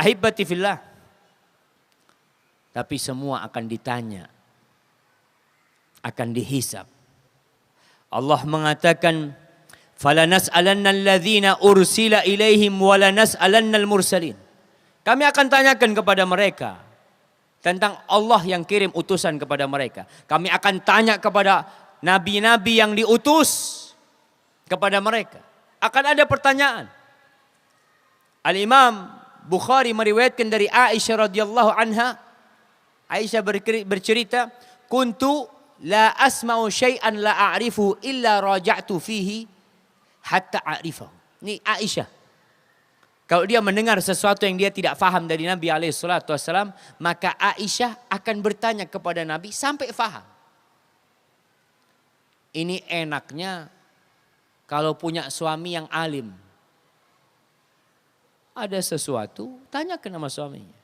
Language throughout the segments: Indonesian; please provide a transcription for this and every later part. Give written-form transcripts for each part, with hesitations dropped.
Ahibati fillah. Tapi semua akan ditanya. Akan dihisab. Allah mengatakan, "Falanas'alanna alladhina ursila ilaihim walanas'alannal mursalin." Kami akan tanyakan kepada mereka tentang Allah yang kirim utusan kepada mereka. Kami akan tanya kepada nabi-nabi yang diutus kepada mereka. Akan ada pertanyaan. Al-Imam Bukhari meriwayatkan dari Aisyah radhiyallahu anha. Aisyah bercerita, "Kuntu la asma'u syai'an la a'rifu illa raja'tu fihi hatta a'rifahu." Ini Aisyah. Kalau dia mendengar sesuatu yang dia tidak faham dari Nabi SAW, maka Aisyah akan bertanya kepada Nabi sampai faham. Ini enaknya kalau punya suami yang alim. Ada sesuatu, tanyakan sama suaminya.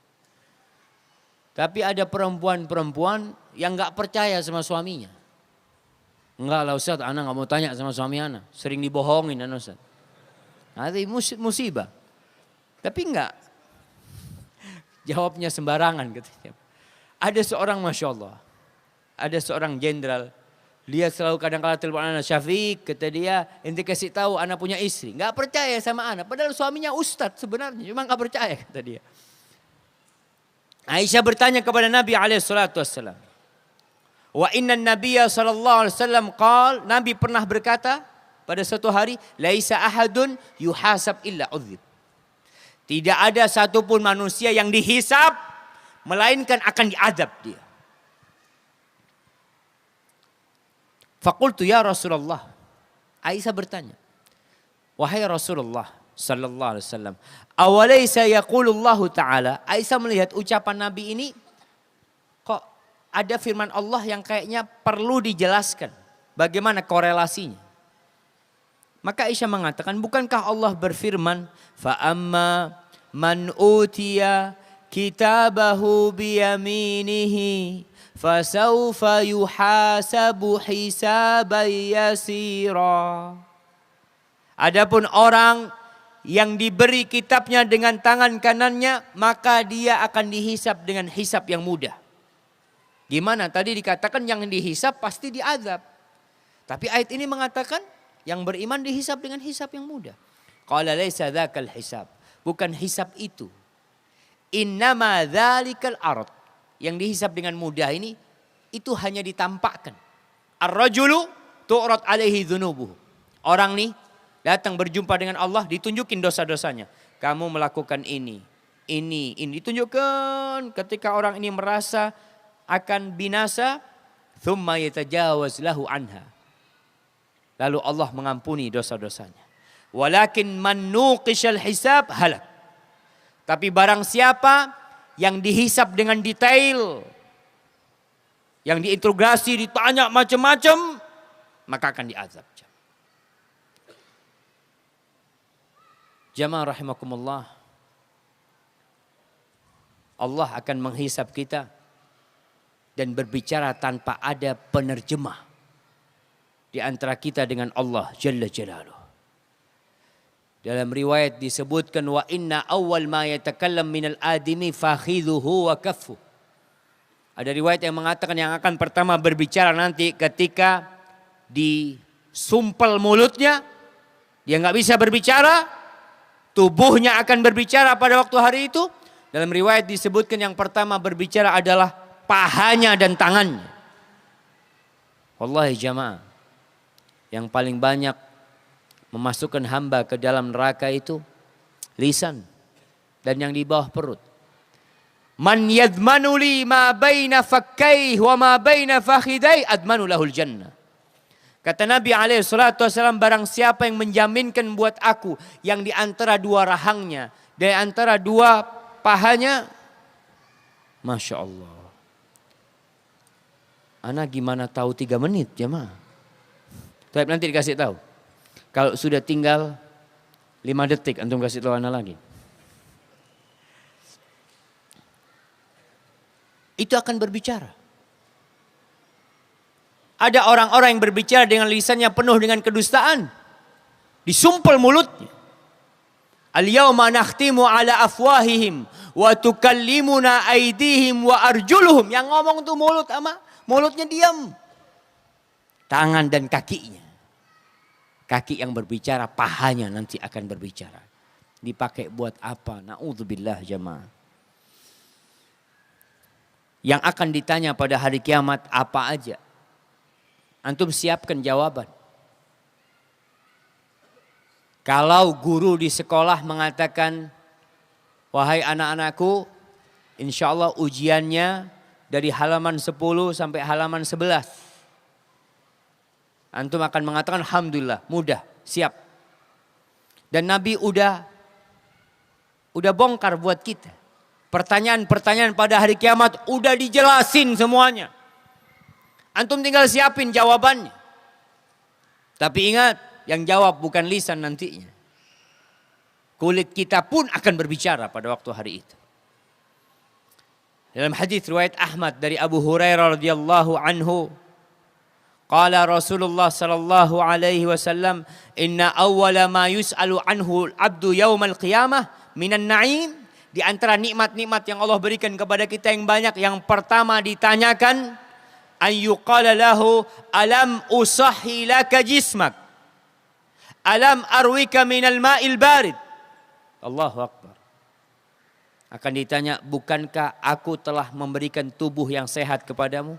Tapi ada perempuan-perempuan yang gak percaya sama suaminya. Enggak lah Ustaz, anak gak mau tanya sama suami anak. Sering dibohongin anak Ustaz. Nah, itu musibah. Tapi enggak. Jawabnya sembarangan katanya. Ada seorang Masya Allah. Ada seorang jenderal. Dia selalu kadang-kadang telepon anak, "Syafiq," kata dia, "ente kasih tahu anak punya istri." Enggak percaya sama anak. Padahal suaminya ustadz sebenarnya. Cuma enggak percaya kata dia. Aisyah bertanya kepada Nabi SAW. Wa inna nabiyya sallallahu alaihi wasallam qala, Nabi pernah berkata pada suatu hari, "Laisa ahadun yuhasab illa udzib." Tidak ada satupun manusia yang dihisab melainkan akan diazab dia. Faqultu ya Rasulullah. Aisyah bertanya, "Wahai Rasulullah sallallahu alaihi wasallam, awalaysa yaqulullahu ta'ala?" Aisyah melihat ucapan Nabi ini kok ada firman Allah yang kayaknya perlu dijelaskan. Bagaimana korelasinya? Maka Aisyah mengatakan, bukankah Allah berfirman, "Fa amma man utiya kitabahu biyaminihi fasawfa yuhasabu hisaban yasira." Adapun orang yang diberi kitabnya dengan tangan kanannya, maka dia akan dihisab dengan hisab yang mudah. Gimana? Tadi dikatakan yang dihisab pasti diazab. Tapi ayat ini mengatakan yang beriman dihisab dengan hisab yang mudah. Qala laisa dzakal hisab. Bukan hisab itu. Innama dzalikal arad. Yang dihisab dengan mudah ini, itu hanya ditampakkan. Ar-rajulu tu'rad alaihi dzunubuhu. Orang nih datang berjumpa dengan Allah, ditunjukin dosa-dosanya. Kamu melakukan ini. Ditunjukkan ketika orang ini merasa akan binasa. Thumma yatajawaz lahu anha. Lalu Allah mengampuni dosa-dosanya. Walakin man nuqishal hisab halak. Tapi barang siapa yang dihisab dengan detail, yang diinterogasi, ditanya macam-macam, maka akan diazab. Jamaah rahimakumullah. Allah akan menghisab kita dan berbicara tanpa ada penerjemah di antara kita dengan Allah Jalla Jalaluh. Dalam riwayat disebutkan, wa inna awwal ma yatakallam minal adimi fakhidhuhu wa kaffu. Ada riwayat yang mengatakan yang akan pertama berbicara nanti ketika disumpel mulutnya, dia nggak bisa berbicara, tubuhnya akan berbicara pada waktu hari itu. Dalam riwayat disebutkan yang pertama berbicara adalah pahanya dan tangannya. Wallahi jamaah, yang paling banyak memasukkan hamba ke dalam neraka itu lisan dan yang di bawah perut. Man yadmanu li ma baina fakkaihi wa ma baina fakhidai admanu lahul jannah. Kata Nabi SAW, barang siapa yang menjaminkan buat aku yang di antara dua rahangnya, di antara dua pahanya, Masya Allah. Ana gimana tahu 3 menit jemaah? Tapi nanti dikasih tahu. Kalau sudah tinggal 5 detik, antum kasih tahu ana lagi. Itu akan berbicara. Ada orang-orang yang berbicara dengan lisannya penuh dengan kedustaan. Disumpel mulutnya. Al-yawma nakhtimu ala afwahihim wa tukallimuna aydihim wa arjuluhum. Yang ngomong tuh mulut sama mulutnya diam. Tangan dan kakinya. Kaki yang berbicara, pahanya nanti akan berbicara. Dipakai buat apa? Na'udzubillah jamaah. Yang akan ditanya pada hari kiamat apa aja? Antum siapkan jawaban. Kalau guru di sekolah mengatakan, wahai anak-anakku, insya Allah ujiannya dari halaman 10 sampai halaman 11. Antum akan mengatakan alhamdulillah, mudah, siap. Dan Nabi udah bongkar buat kita. Pertanyaan-pertanyaan pada hari kiamat udah dijelasin semuanya. Antum tinggal siapin jawabannya. Tapi ingat, yang jawab bukan lisan nantinya. Kulit kita pun akan berbicara pada waktu hari itu. Dalam hadis riwayat Ahmad dari Abu Hurairah radhiyallahu anhu, qala Rasulullah sallallahu alaihi wasallam, inna awwala ma yus'alu anhu al-'abdu yaumal qiyamah minan na'im. Di antara nikmat-nikmat yang Allah berikan kepada kita yang banyak, yang pertama ditanyakan, ayyuqala lahu alam usahhi laka jismak, alam arwika minal ma'il barid. Allahu Akbar. Akan ditanya, bukankah aku telah memberikan tubuh yang sehat kepadamu?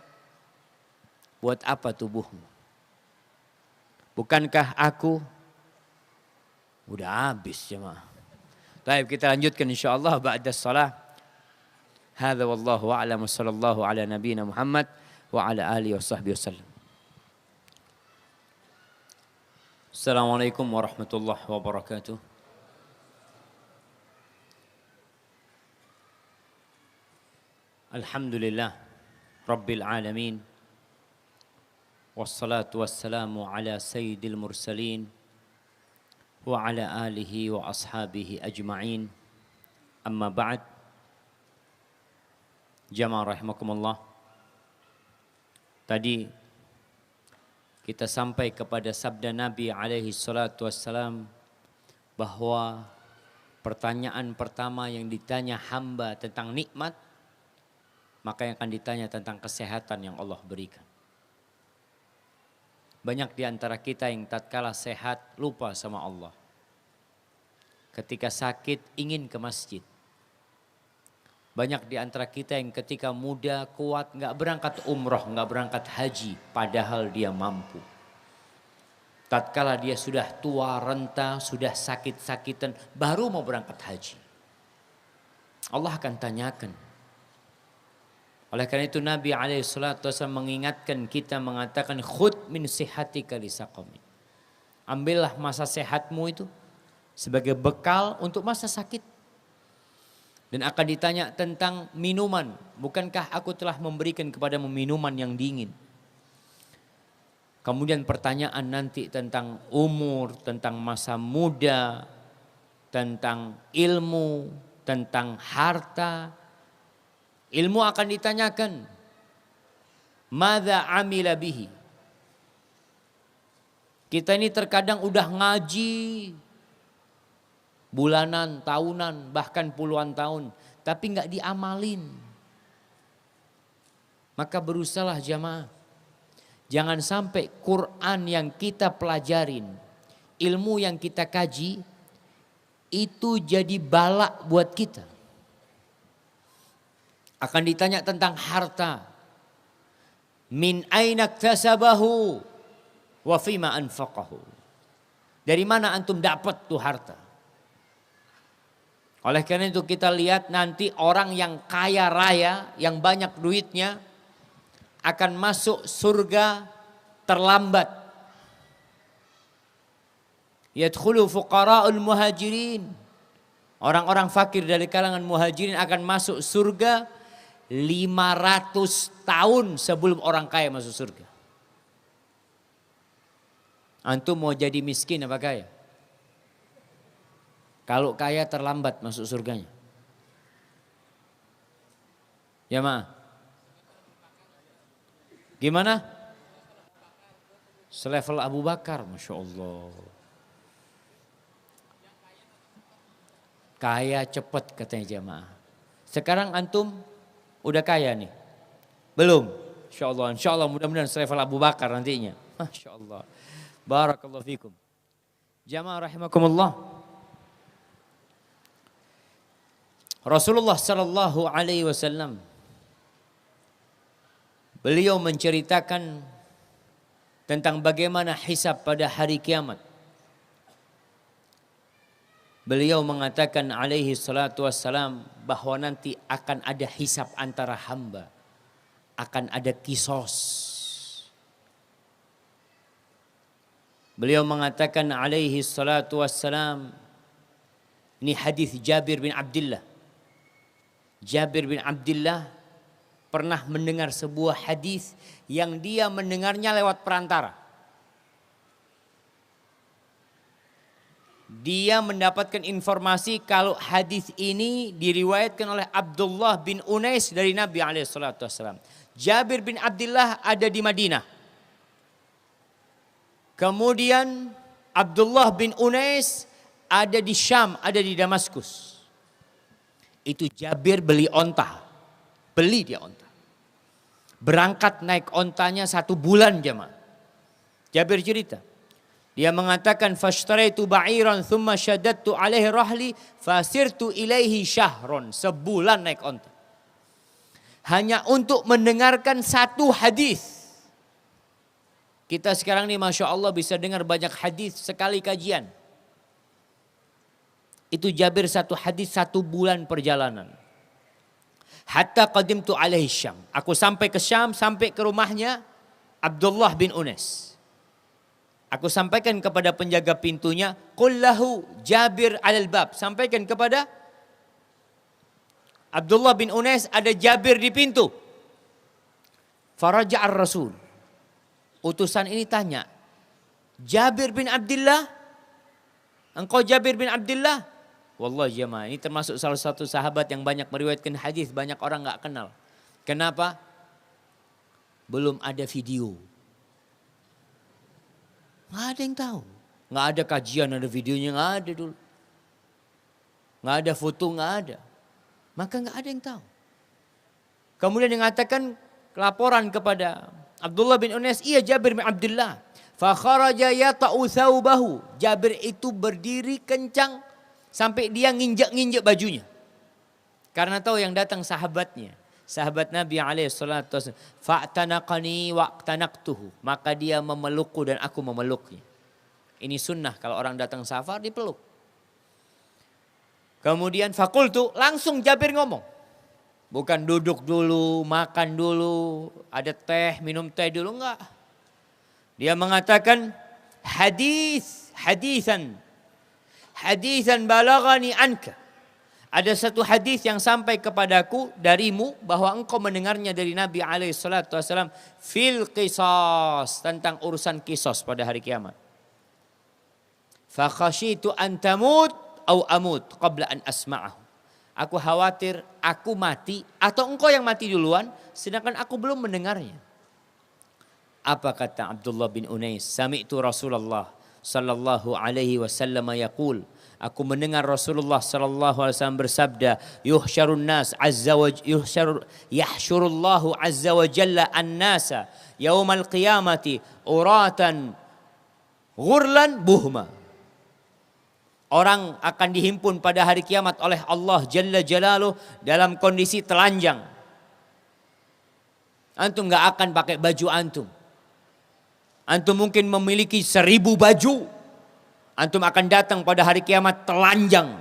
Buat apa tubuhmu? Bukankah aku? Udah habis jemaah. Baik, kita lanjutkan insyaallah ba'da shalah. Hadza wallahu a'lam, sallallahu ala nabiyyina Muhammad wa ala alihi washabbihi wasallam. Assalamualaikum warahmatullahi wabarakatuh. Alhamdulillah rabbil alamin. Wassalatu wassalamu ala sayyidil mursalin wa ala alihi wa ashabihi ajma'in. Amma ba'd. Jamaah rahimakumullah. Tadi kita sampai kepada sabda Nabi alaihi salatu wassalam bahwa pertanyaan pertama yang ditanya hamba tentang nikmat, maka yang akan ditanya tentang kesehatan yang Allah berikan. Banyak di antara kita yang tatkala sehat lupa sama Allah. Ketika sakit ingin ke masjid. Banyak di antara kita yang ketika muda kuat gak berangkat umroh, gak berangkat haji. Padahal dia mampu. Tatkala dia sudah tua renta, sudah sakit-sakitan, baru mau berangkat haji. Allah akan tanyakan. Oleh karena itu Nabi SAW mengingatkan kita, mengatakan khud min sihatika li saqamin. Ambillah masa sehatmu itu sebagai bekal untuk masa sakit. Dan akan ditanya tentang minuman. Bukankah aku telah memberikan kepadamu minuman yang dingin? Kemudian pertanyaan nanti tentang umur, tentang masa muda, tentang ilmu, tentang harta. Ilmu akan ditanyakan. Madza amila bihi. Kita ini terkadang udah ngaji bulanan, tahunan, bahkan puluhan tahun, tapi nggak diamalin. Maka berusahalah jamaah. Jangan sampai Quran yang kita pelajarin, ilmu yang kita kaji, itu jadi balak buat kita. Akan ditanya tentang harta. Min aina iktasabahu wa fima anfaqahu. Dari mana antum dapat tuh harta? Oleh karena itu kita lihat nanti orang yang kaya raya, yang banyak duitnya, akan masuk surga terlambat. Yadkhulu fuqara'ul muhajirin. Orang-orang fakir dari kalangan muhajirin akan masuk surga 500 tahun sebelum orang kaya masuk surga. Antum mau jadi miskin apa kaya? Kalau kaya terlambat masuk surganya. Ya ma? Gimana? Selevel Abu Bakar, Masya Allah. Kaya cepat katanya jamaah. Sekarang antum udah kaya nih. Belum. Insya Allah mudah-mudahan selevel Abu Bakar nantinya. Masya Allah. Barakallahu fikum. Jamaah rahimakumullah. Rasulullah sallallahu alaihi wasallam beliau menceritakan tentang bagaimana hisab pada hari kiamat. Beliau mengatakan alaihi salatu wassalam bahwa nanti akan ada hisab antara hamba. Akan ada kisos. Beliau mengatakan alaihi salatu wassalam, ini hadis Jabir bin Abdullah. Jabir bin Abdullah pernah mendengar sebuah hadis yang dia mendengarnya lewat perantara. Dia mendapatkan informasi kalau hadis ini diriwayatkan oleh Abdullah bin Unais dari Nabi SAW. Jabir bin Abdullah ada di Madinah. Kemudian Abdullah bin Unais ada di Syam, ada di Damaskus. Itu Jabir beli onta. Beli dia onta. Berangkat naik ontanya 1 bulan jemaah. Jabir cerita. Dia mengatakan fashtaraitu ba'iran thumma syaddadtu alaihi rahli fasirtu ilaihi syahron. Sebulan naik onta. Hanya untuk mendengarkan 1 hadis. Kita sekarang ini Masya Allah bisa dengar banyak hadis sekali kajian. Itu Jabir 1 hadis 1 bulan perjalanan. Hatta qadimtu alaihi Syam. Aku sampai ke Syam, sampai ke rumahnya Abdullah bin Unais. Aku sampaikan kepada penjaga pintunya, qul lahu Jabir alal bab. Sampaikan kepada Abdullah bin Unais ada Jabir di pintu. Faraja'ar Rasul. Utusan ini tanya, Jabir bin Abdullah? Engkau Jabir bin Abdullah? Wallahi jemaah, ini termasuk salah satu sahabat yang banyak meriwayatkan hadis, banyak orang enggak kenal. Kenapa? Belum ada video. Nggak ada yang tahu. Nggak ada kajian, ada videonya, nggak ada dulu. Nggak ada foto, nggak ada. Maka nggak ada yang tahu. Kemudian mengatakan laporan kepada Abdullah bin Unais, iya Jabir bin Abdullah. Fa kharaja yata'u thawbahu. Jabir itu berdiri kencang sampai dia nginjak-nginjak bajunya. Karena tahu yang datang sahabatnya. Sahabat Nabi SAW. Fa'tanaqani wa'tanaqtuhu. Maka dia memelukku dan aku memeluknya. Ini sunnah kalau orang datang safar dipeluk. Kemudian fakultu langsung Jabir ngomong. Bukan duduk dulu, makan dulu, ada teh, minum teh dulu, enggak. Dia mengatakan hadisan balagani anka. Ada satu hadis yang sampai kepadaku darimu bahwa engkau mendengarnya dari Nabi SAW fil qisas, tentang urusan kisos pada hari kiamat. Fa khasyitu an tamut au amut qabla an asma'ahu. Aku khawatir aku mati atau engkau yang mati duluan sedangkan aku belum mendengarnya. Apa kata Abdullah bin Unais? Sami'tu Rasulullah sallallahu alaihi wasallam yaqul. Aku mendengar Rasulullah sallallahu alaihi wasallam bersabda, yuhsyarun nas azza wa yahsyurullahu azza wa jalla an-nasa yaumal qiyamati uratan ghurlan buhma. Orang akan dihimpun pada hari kiamat oleh Allah Jalla Jalaluh dalam kondisi telanjang. Antum gak akan pakai baju antum. Antum mungkin memiliki 1000 baju. Antum akan datang pada hari kiamat telanjang.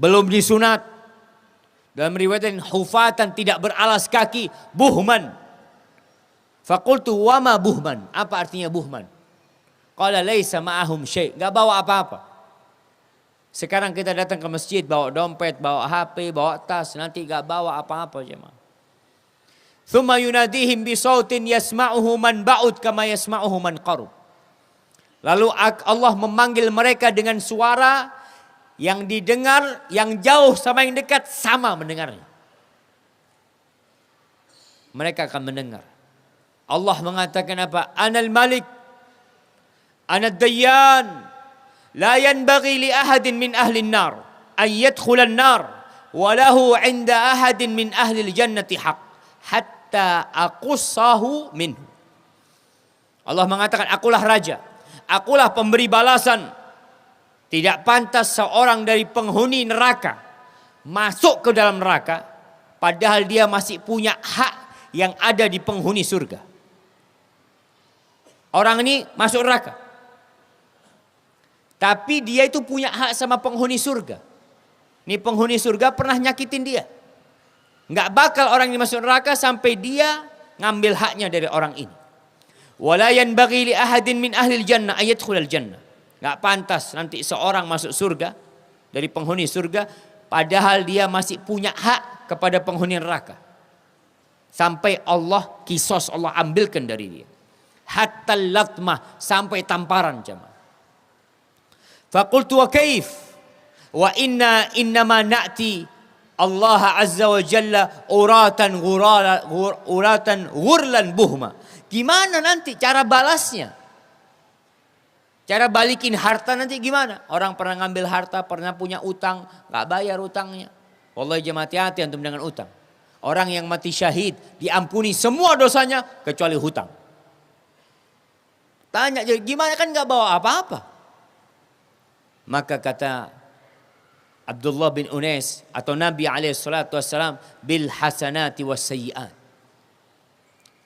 Belum disunat. Dalam riwayat hufatan, tidak beralas kaki. Buhman. Fakultu wama buhman. Apa artinya buhman? Qala laisa ma'ahum syai', enggak bawa apa-apa. Sekarang kita datang ke masjid bawa dompet, bawa HP, bawa tas, nanti enggak bawa apa-apa jemaah. Tsumma yunadihim bi sautin yasma'uhu man ba'ud kama yasma'uhu man qarub. Lalu Allah memanggil mereka dengan suara yang didengar, yang jauh sama yang dekat sama mendengarnya. Mereka akan mendengar. Allah mengatakan apa? Anal Malik Ana dayyan la yanbaghi li ahadin min ahli an-nar an yadkhula an-nar walahu 'inda ahadin min ahli jannati haq hatta aqussahu minhu. Allah mengatakan, akulah raja, akulah pemberi balasan. Tidak pantas seorang dari penghuni neraka masuk ke dalam neraka padahal dia masih punya hak yang ada di penghuni surga. Orang ini masuk neraka, tapi dia itu punya hak sama penghuni surga. Ini penghuni surga pernah nyakitin dia. Nggak bakal orang ini masuk neraka sampai dia ngambil haknya dari orang ini. Wala yanbaghi li ahadin min ahli jannah ayadkhulal jannah. Nggak pantas nanti seorang masuk surga dari penghuni surga padahal dia masih punya hak kepada penghuni neraka. Sampai Allah kisos, Allah ambilkan dari dia. Hatta latmah, sampai tamparan jemaah. Faqultu wa kaif? Wa innama na'ti Allah azza wa jalla uratan ghurlan buhma. Gimana nanti cara balasnya? Cara balikin harta nanti gimana? Orang pernah ngambil harta, pernah punya utang, gak bayar utangnya. Wallahi jemaah, hati-hati antum dengan utang. Orang yang mati syahid diampuni semua dosanya kecuali hutang. Tanya gimana, kan gak bawa apa-apa. Maka kata Abdullah bin Unais atau Nabi SAW, bil hasanati was sayyiat.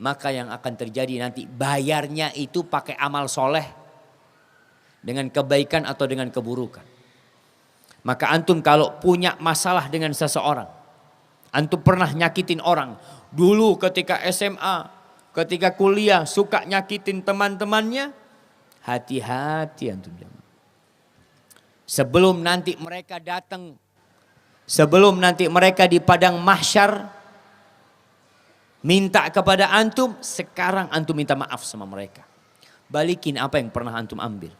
Maka yang akan terjadi nanti bayarnya itu pakai amal soleh. Dengan kebaikan atau dengan keburukan. Maka antum kalau punya masalah dengan seseorang, antum pernah nyakitin orang, dulu ketika SMA, ketika kuliah suka nyakitin teman-temannya, hati-hati antum. Sebelum nanti mereka datang, sebelum nanti mereka di padang mahsyar minta kepada antum, sekarang antum minta maaf sama mereka. Balikin apa yang pernah antum ambil.